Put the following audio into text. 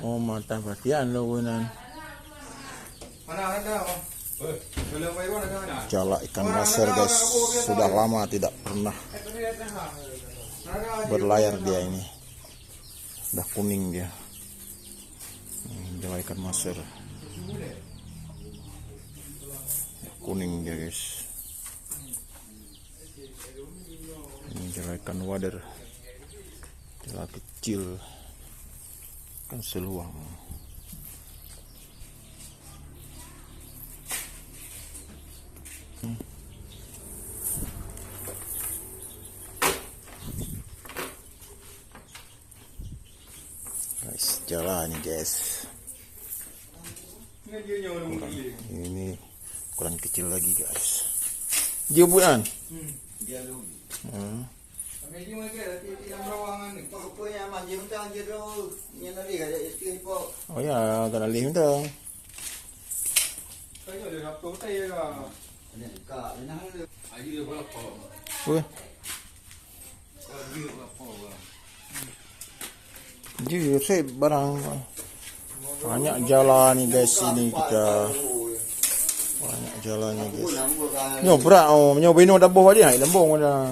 Oh, mata perhatian lo gunan. Jala ikan maser guys, sudah lama tidak pernah berlayar dia ini. Udah kuning dia. Jala ikan maser. Kuning dia guys. Ini jala ikan wader. Jala kecil. Ikan seluang. Guys, jalan nih guys. Ini ukuran kecil lagi guys. Dia bukan? Oh ya, tanah lihim dong. Jadi saya barang banyak jalan nih guys, ini kita banyak jalannya guys. Nyoba nyobain udah bawa dia, lembong udah.